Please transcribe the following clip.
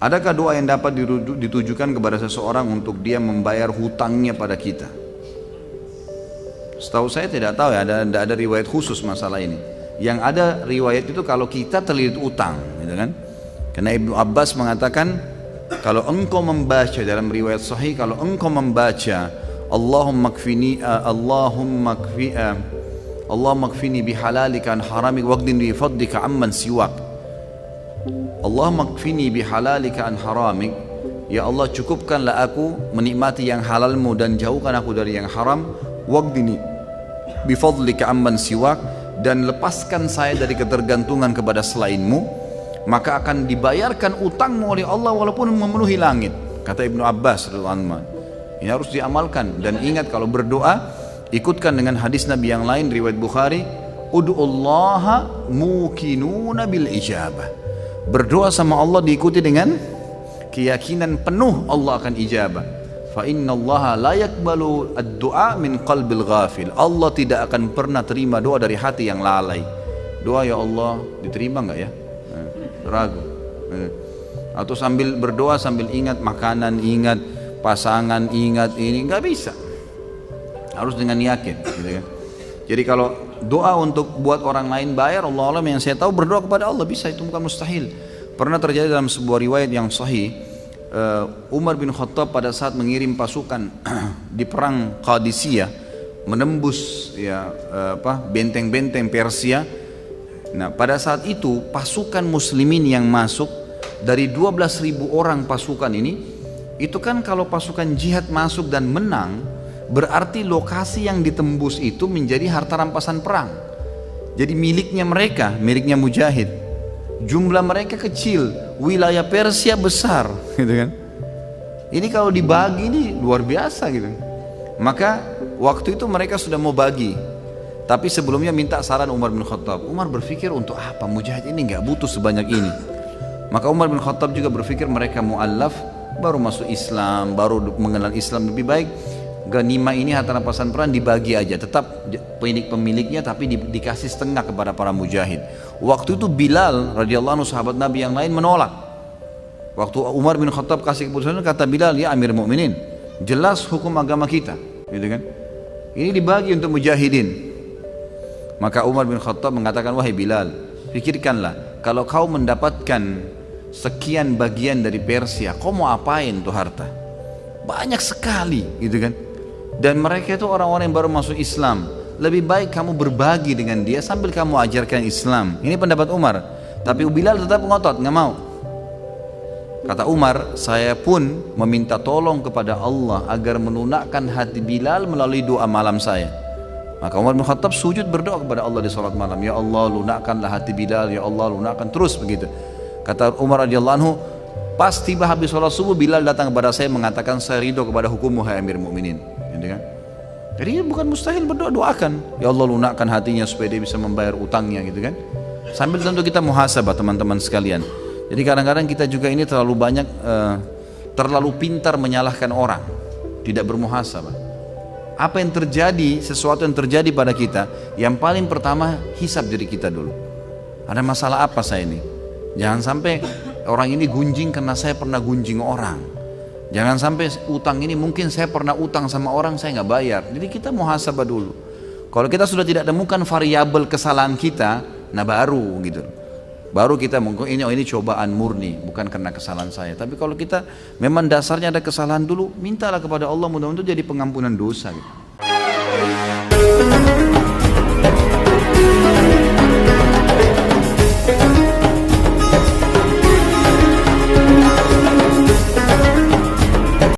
Adakah doa yang dapat ditujukan kepada seseorang untuk dia membayar hutangnya pada kita? Setahu saya tidak tahu ya, ada riwayat khusus masalah ini. Yang ada riwayat itu kalau kita terlilit utang, gitu kan? Karena Ibnu Abbas mengatakan kalau engkau membaca dalam riwayat sahih, kalau engkau membaca Allahumma kfini bihalalika an haramik waqdini bi fadlika amman siwak. Allahumma kfini bihalalika an haramik, ya Allah cukupkanlah aku menikmati yang halalmu dan jauhkan aku dari yang haram. Waqdini bi fadlika amman siwak, dan lepaskan saya dari ketergantungan kepada selainmu, maka akan dibayarkan utangmu oleh Allah walaupun memenuhi langit. Kata Ibnu Abbas radhiyallahu anhu. Ini harus diamalkan, dan ingat kalau berdoa ikutkan dengan hadis Nabi yang lain riwayat Bukhari, ud'ullaha mukinuna bil ijabah. Berdoa sama Allah diikuti dengan keyakinan penuh Allah akan ijabah. Fa innallaha la yaqbalu ad-du'a min qalbil ghafil. Allah tidak akan pernah terima doa dari hati yang lalai. Doa ya Allah diterima enggak ya? Ragu. Atau sambil berdoa sambil ingat makanan, ingat pasangan, ingat ini, enggak bisa. Harus dengan yakin, gitu kan. Jadi kalau doa untuk buat orang lain bayar, Allah alam, yang saya tahu berdoa kepada Allah bisa, itu bukan mustahil. Pernah terjadi dalam sebuah riwayat yang sahih, Umar bin Khattab pada saat mengirim pasukan di perang Qadisiyah, menembus benteng-benteng Persia. Nah, pada saat itu pasukan muslimin yang masuk dari 12.000 orang pasukan ini, itu kan kalau pasukan jihad masuk dan menang, berarti lokasi yang ditembus itu menjadi harta rampasan perang. Jadi miliknya mereka, miliknya mujahid. Jumlah mereka kecil, wilayah Persia besar, gitu kan. Ini kalau dibagi ini luar biasa gitu. Maka waktu itu mereka sudah mau bagi, tapi sebelumnya minta saran Umar bin Khattab. Umar berpikir untuk apa, mujahid ini nggak butuh sebanyak ini. Maka Umar bin Khattab juga berpikir mereka mu'allaf, baru masuk Islam, baru mengenal Islam, lebih baik ganima ini harta rampasan perang dibagi aja, tetap pemiliknya tapi dikasih setengah kepada para mujahid. Waktu itu Bilal radhiyallahu anhu sahabat Nabi yang lain menolak. Waktu Umar bin Khattab kasih keputusan, kata Bilal, ya Amir Mukminin, jelas hukum agama kita, gitu kan? Ini dibagi untuk mujahidin. Maka Umar bin Khattab mengatakan, wahai Bilal, pikirkanlah, kalau kau mendapatkan sekian bagian dari Persia, kau mau apain tuh harta? Banyak sekali, gitu kan? Dan mereka itu orang-orang yang baru masuk Islam. Lebih baik kamu berbagi dengan dia sambil kamu ajarkan Islam. Ini pendapat Umar. Tapi Bilal tetap ngotot, nggak mau. Kata Umar, saya pun meminta tolong kepada Allah agar melunakkan hati Bilal melalui doa malam saya. Maka Umar bin Khattab sujud berdoa kepada Allah di salat malam. Ya Allah, lunakkanlah hati Bilal. Ya Allah, lunakkan, terus begitu. Kata Umar radhiyallahu anhu, pas tiba habis sholat subuh, Bilal datang kepada saya mengatakan, saya ridho kepada hukummu hai Amir Mukminin. Gitu kan? Jadi bukan mustahil berdoa, doakan. Ya Allah, lunakkan hatinya supaya dia bisa membayar utangnya, gitu kan? Sambil tentu kita muhasabah teman-teman sekalian. Jadi kadang-kadang kita juga ini terlalu banyak, terlalu pintar menyalahkan orang, tidak bermuhasabah. Apa yang terjadi, sesuatu yang terjadi pada kita, yang paling pertama hisab diri kita dulu. Ada masalah apa saya ini? Jangan sampai orang ini gunjing karena saya pernah gunjing orang. Jangan sampai utang ini mungkin saya pernah utang sama orang, saya nggak bayar. Jadi kita muhasabah dulu. Kalau kita sudah tidak temukan variabel kesalahan kita, nah baru gitu. Baru kita mungkin ini cobaan murni, bukan karena kesalahan saya. Tapi kalau kita memang dasarnya ada kesalahan dulu, mintalah kepada Allah mudah-mudahan jadi pengampunan dosa gitu.